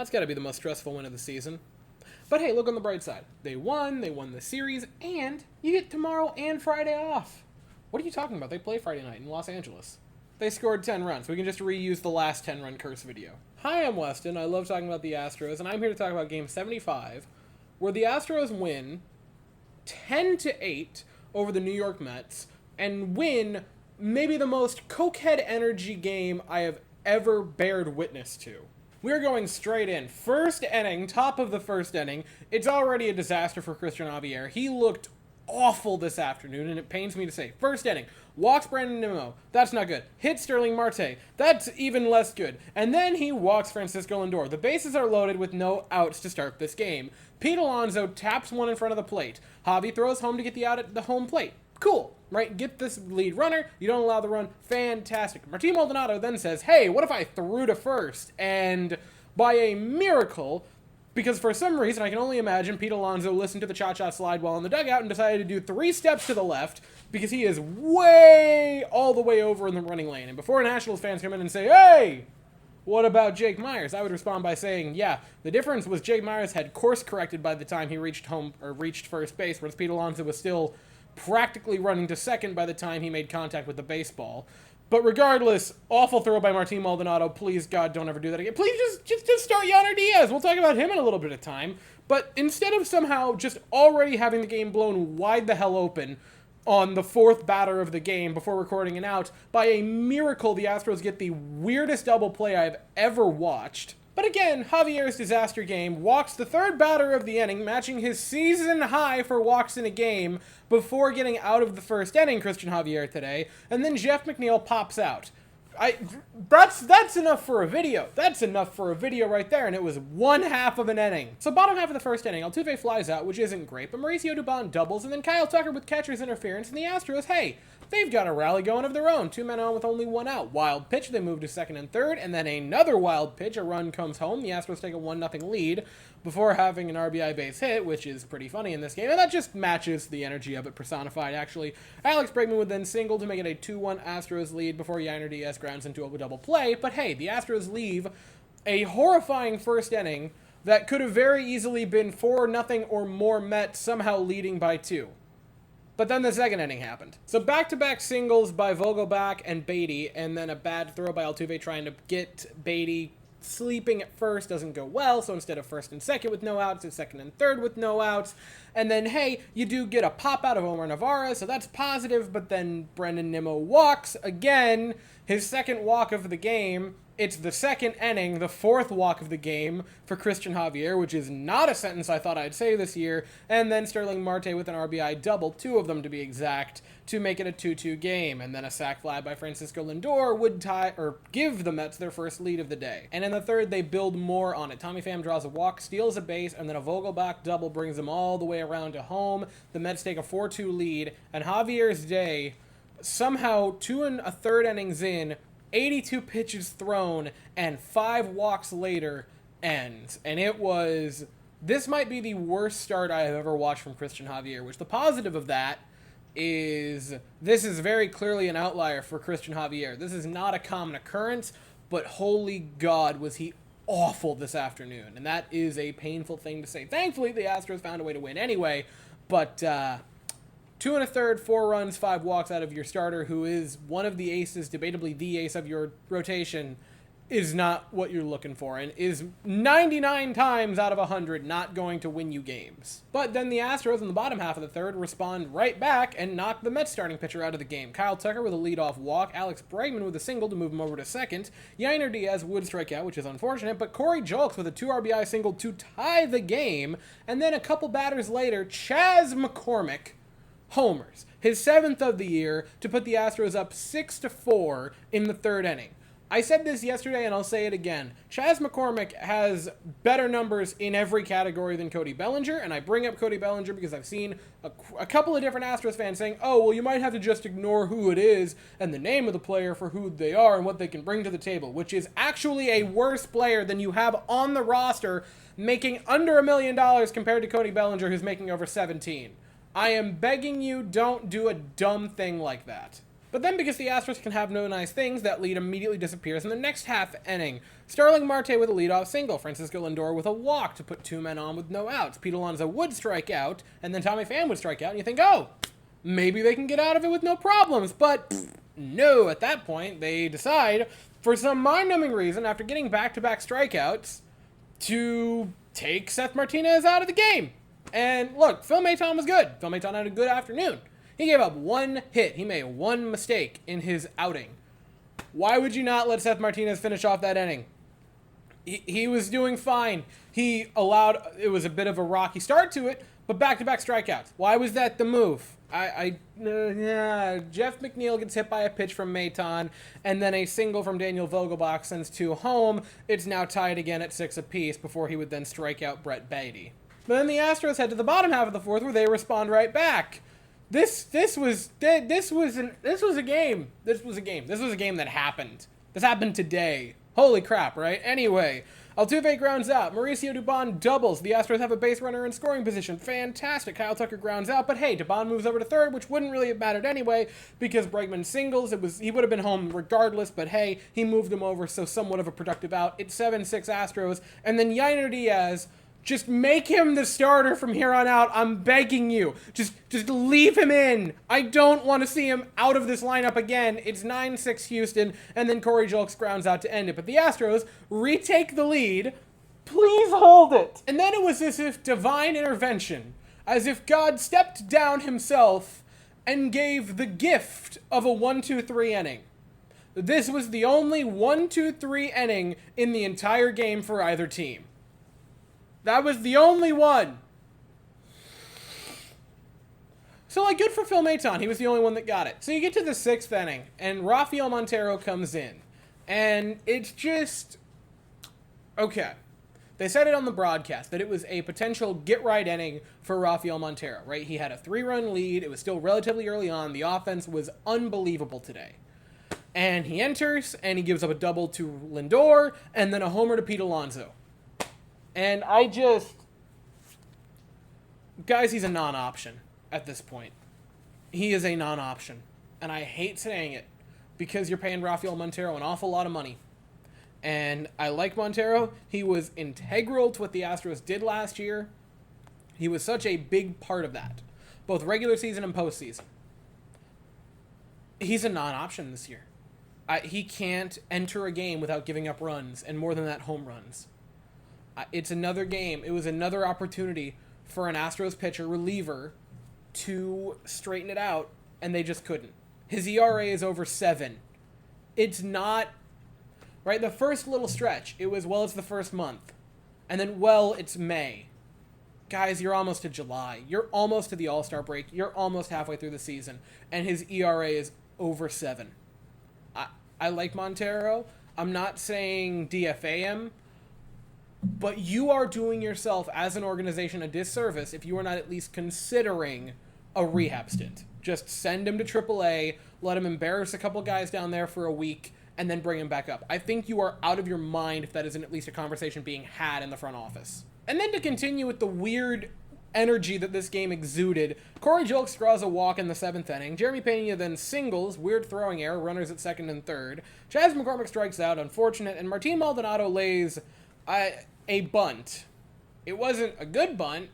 That's got to be the most stressful win of the season. But hey, look on the bright side. They won the series, and you get tomorrow and Friday off. What are you talking about? They play Friday night in Los Angeles. They scored 10 runs. We can just reuse the last 10-run curse video. Hi, I'm Weston. I love talking about the Astros, and I'm here to talk about Game 75, where the Astros win 10-8 over the New York Mets, and win maybe the most cokehead energy game I have ever bared witness to. We're going straight in. First inning, top of the first inning. It's already a disaster for Christian Javier. He looked awful this afternoon, and it pains me to say. First inning, walks Brandon Nimmo. That's not good. Hits Sterling Marte. That's even less good. And then he walks Francisco Lindor. The bases are loaded with no outs to start this game. Pete Alonso taps one in front of the plate. Javi throws home to get the out at the home plate. Cool, right? Get this lead runner. You don't allow the run. Fantastic. Martín Maldonado then says, hey, what if I threw to first? And by a miracle, because for some reason I can only imagine Pete Alonso listened to the cha-cha slide while in the dugout and decided to do 3 steps to the left because he is way all the way over in the running lane. And before Nationals fans come in and say, hey, what about Jake Myers? I would respond by saying, yeah, the difference was Jake Myers had course corrected by the time he reached first base, whereas Pete Alonso was still practically running to second by the time he made contact with the baseball. But regardless, awful throw by Martín Maldonado. Please, God, don't ever do that again. Please just start Yainer Diaz. We'll talk about him in a little bit of time. But instead of somehow just already having the game blown wide the hell open on the 4th batter of the game before recording an out, by a miracle, the Astros get the weirdest double play I've ever watched. But again, Javier's disaster game walks the 3rd batter of the inning, matching his season high for walks in a game before getting out of the 1st inning, Christian Javier today, and then Jeff McNeil pops out. That's enough for a video. That's enough for a video right there, and it was 1/2 of an inning. So bottom half of the 1st inning, Altuve flies out, which isn't great, but Mauricio Dubon doubles, and then Kyle Tucker with catcher's interference, and the Astros, hey, they've got a rally going of their own. 2 men on with only 1 out. Wild pitch, they move to 2nd and 3rd, and then another wild pitch, a run comes home. The Astros take a 1-0 lead before having an RBI base hit, which is pretty funny in this game, and that just matches the energy of it personified, actually. Alex Bregman would then single to make it a 2-1 Astros lead before Yainer Diaz grounds into a double play, but hey, the Astros leave a horrifying 1st inning that could have very easily been 4-0 or more Mets somehow leading by 2. But then the 2nd inning happened. So back-to-back singles by Vogelbach and Beatty, and then a bad throw by Altuve trying to get Beatty sleeping at first doesn't go well, so instead of 1st and 2nd with no outs, it's 2nd and 3rd with no outs. And then, hey, you do get a pop out of Omar Navarra, so that's positive, but then Brandon Nimmo walks again, his 2nd walk of the game. It's the 2nd inning, the 4th walk of the game for Christian Javier, which is not a sentence I thought I'd say this year. And then Sterling Marte with an RBI double, 2 of them to be exact, to make it a 2-2 game. And then a sac fly by Francisco Lindor would give the Mets their 1st lead of the day. And in the 3rd, they build more on it. Tommy Pham draws a walk, steals a base, and then a Vogelbach double brings them all the way around to home. The Mets take a 4-2 lead, and Javier's day, somehow 2 1/3 innings in, 82 pitches thrown, and 5 walks later, ends. And this might be the worst start I have ever watched from Christian Javier, which the positive of that is this is very clearly an outlier for Christian Javier. This is not a common occurrence, but holy God, was he awful this afternoon. And that is a painful thing to say. Thankfully, the Astros found a way to win anyway, but 2 1/3, 4 runs, 5 walks out of your starter, who is one of the aces, debatably the ace of your rotation, is not what you're looking for, and is 99 times out of 100 not going to win you games. But then the Astros in the bottom half of the 3rd respond right back and knock the Mets starting pitcher out of the game. Kyle Tucker with a leadoff walk, Alex Bregman with a single to move him over to 2nd, Yainer Diaz would strike out, which is unfortunate, but Corey Julks with a 2 RBI single to tie the game, and then a couple batters later, Chas McCormick homers, his 7th of the year, to put the Astros up 6-4 in the 3rd inning. I said this yesterday, and I'll say it again. Chas McCormick has better numbers in every category than Cody Bellinger, and I bring up Cody Bellinger because I've seen a couple of different Astros fans saying, oh, well, you might have to just ignore who it is and the name of the player for who they are and what they can bring to the table, which is actually a worse player than you have on the roster making under $1 million compared to Cody Bellinger, who's making over 17. I am begging you, don't do a dumb thing like that. But then because the Astros can have no nice things, that lead immediately disappears in the next half inning. Starling Marte with a leadoff single, Francisco Lindor with a walk to put 2 men on with no outs. Pete Alonso would strike out, and then Tommy Pham would strike out, and you think, oh, maybe they can get out of it with no problems. But no, at that point, they decide, for some mind-numbing reason, after getting back-to-back strikeouts, to take Seth Martinez out of the game. And look, Phil Maton was good. Phil Maton had a good afternoon. He gave up 1 hit. He made 1 mistake in his outing. Why would you not let Seth Martinez finish off that inning? He was doing fine. It was a bit of a rocky start to it, but back-to-back strikeouts. Why was that the move? Jeff McNeil gets hit by a pitch from Maton, and then a single from Daniel Vogelbach sends 2 home. It's now tied again at 6 apiece before he would then strike out Brett Beatty. But then the Astros head to the bottom half of the 4th where they respond right back. This was a game. This was a game that happened. This happened today. Holy crap, right? Anyway, Altuve grounds out. Mauricio Dubon doubles. The Astros have a base runner in scoring position. Fantastic. Kyle Tucker grounds out. But hey, Dubon moves over to third, which wouldn't really have mattered anyway because Bregman singles. He would have been home regardless, but hey, he moved him over, so somewhat of a productive out. It's 7-6 Astros. And then Yainer Diaz, just make him the starter from here on out. I'm begging you. Just leave him in. I don't want to see him out of this lineup again. It's 9-6 Houston, and then Corey Julks grounds out to end it. But the Astros retake the lead. Please hold it. And then it was as if divine intervention, as if God stepped down himself and gave the gift of a 1-2-3 inning. This was the only 1-2-3 inning in the entire game for either team. That was the only one. So, good for Phil Maton. He was the only one that got it. So you get to the 6th inning, and Rafael Montero comes in. And it's just... okay. They said it on the broadcast, that it was a potential get-right inning for Rafael Montero, right? He had a 3-run lead. It was still relatively early on. The offense was unbelievable today. And he enters, and he gives up a double to Lindor, and then a homer to Pete Alonso. And guys, he's a non-option at this point. He is a non-option. And I hate saying it because you're paying Rafael Montero an awful lot of money. And I like Montero. He was integral to what the Astros did last year. He was such a big part of that, both regular season and postseason. He's a non-option this year. He can't enter a game without giving up runs, and more than that, home runs. It's another game. It was another opportunity for an Astros pitcher reliever to straighten it out, and they just couldn't. His ERA is over 7. It's not, right? The first little stretch, it was, it's the first month. And then, it's May. Guys, you're almost to July. You're almost to the All-Star break. You're almost halfway through the season. And his ERA is over 7. I like Montero. I'm not saying DFA him. But you are doing yourself as an organization a disservice if you are not at least considering a rehab stint. Just send him to AAA, let him embarrass a couple guys down there for a week, and then bring him back up. I think you are out of your mind if that isn't at least a conversation being had in the front office. And then to continue with the weird energy that this game exuded, Corey Julks draws a walk in the 7th inning. Jeremy Pena then singles, weird throwing error, runners at 2nd and 3rd. Chas McCormick strikes out, unfortunate, and Martin Maldonado lays a bunt. It wasn't a good bunt,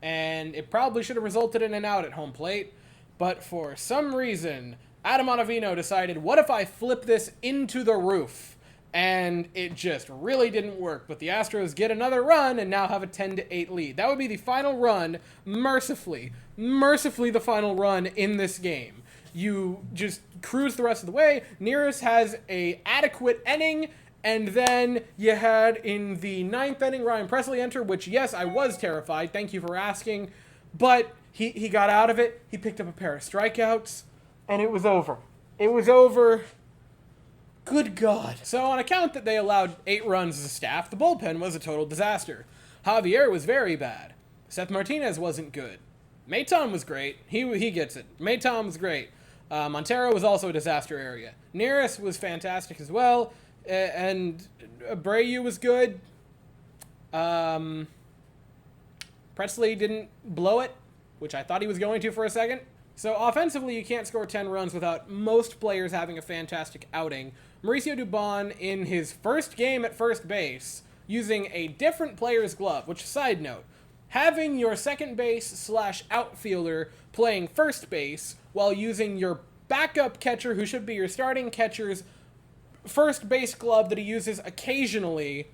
and it probably should have resulted in an out at home plate, but for some reason, Adam Ottavino decided, what if I flip this into the roof? And it just really didn't work, but the Astros get another run and now have a 10-8 lead. That would be the final run, mercifully the final run in this game. You just cruise the rest of the way. Neris has a adequate inning, and then you had in the 9th inning Ryan Presley enter, which, yes, I was terrified. Thank you for asking. But he got out of it. He picked up a pair of strikeouts, and it was over. It was over. Good God. So on account that they allowed 8 runs as a staff, the bullpen was a total disaster. Javier was very bad. Seth Martinez wasn't good. Maton was great. He gets it. Maton was great. Montero was also a disaster area. Neris was fantastic as well. And Abreu was good. Presley didn't blow it, which I thought he was going to for a second. So offensively, you can't score 10 runs without most players having a fantastic outing. Mauricio Dubon, in his first game at first base, using a different player's glove, which, side note, having your second base slash outfielder playing first base while using your backup catcher, who should be your starting catcher's first base glove that he uses occasionally,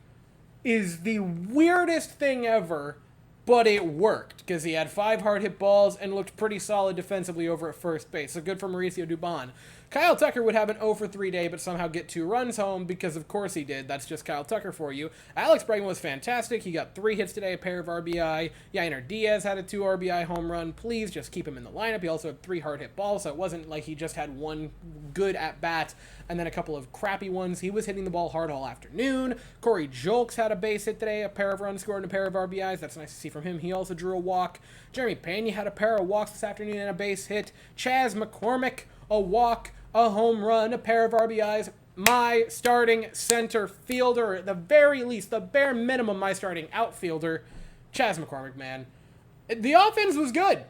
is the weirdest thing ever, but it worked because he had 5 hard hit balls and looked pretty solid defensively over at first base. So good for Mauricio Dubon. Kyle Tucker would have an 0 for 3 day, but somehow get 2 runs home because of course he did. That's just Kyle Tucker for you. Alex Bregman was fantastic. He got 3 hits today, a pair of RBI. Yainer Diaz had a 2 RBI home run. Please just keep him in the lineup. He also had 3 hard hit balls, so it wasn't like he just had one good at bat and then a couple of crappy ones. He was hitting the ball hard all afternoon. Corey Julks had a base hit today, a pair of runs scored and a pair of RBIs. That's nice to see from him. He also drew a walk. Jeremy Pena had a pair of walks this afternoon and a base hit. Chaz McCormick, a walk, a home run, a pair of RBIs. My starting center fielder, at the very least, the bare minimum, my starting outfielder, Chaz McCormick, man. The offense was good.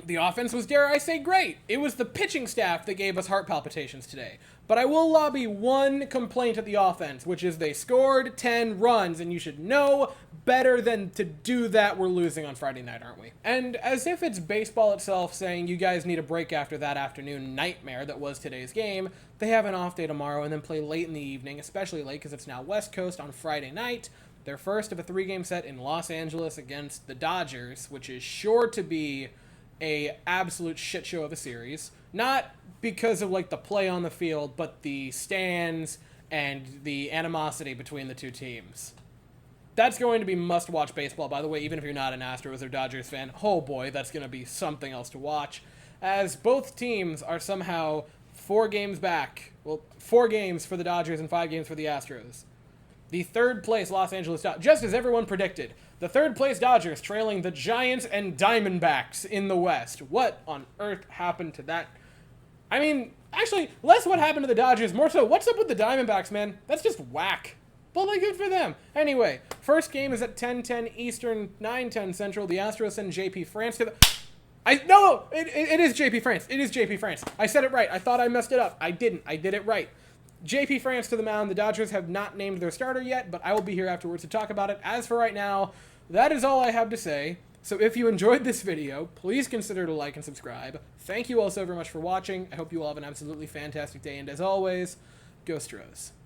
The offense was, dare I say, great. It was the pitching staff that gave us heart palpitations today. But I will lobby one complaint at the offense, which is they scored 10 runs, and you should know better than to do that. We're losing on Friday night, aren't we? And as if it's baseball itself saying you guys need a break after that afternoon nightmare that was today's game, they have an off day tomorrow and then play late in the evening, especially late because it's now West Coast on Friday night. Their first of a 3-game set in Los Angeles against the Dodgers, which is sure to be a absolute shit show of a series. Not because of like the play on the field, but the stands and the animosity between the two teams. That's going to be must-watch baseball, by the way, even if you're not an Astros or Dodgers fan. Oh boy, that's going to be something else to watch, as both teams are somehow 4 games back. Well, 4 games for the Dodgers and 5 games for the Astros. The third place Los Angeles Dodgers, just as everyone predicted, the third place Dodgers trailing the Giants and Diamondbacks in the West. What on earth happened to that? I mean, actually, less what happened to the Dodgers, more so what's up with the Diamondbacks, man? That's just whack. But like, good for them. Anyway, first game is at 10:10 Eastern, 9:10 Central. The Astros send JP France to the... It is JP France. It is JP France. I said it right. I thought I messed it up. I didn't. I did it right. JP France to the mound. The Dodgers have not named their starter yet, but I will be here afterwards to talk about it. As for right now, that is all I have to say. So if you enjoyed this video, please consider to like and subscribe. Thank you all so very much for watching. I hope you all have an absolutely fantastic day, and as always, go Astros.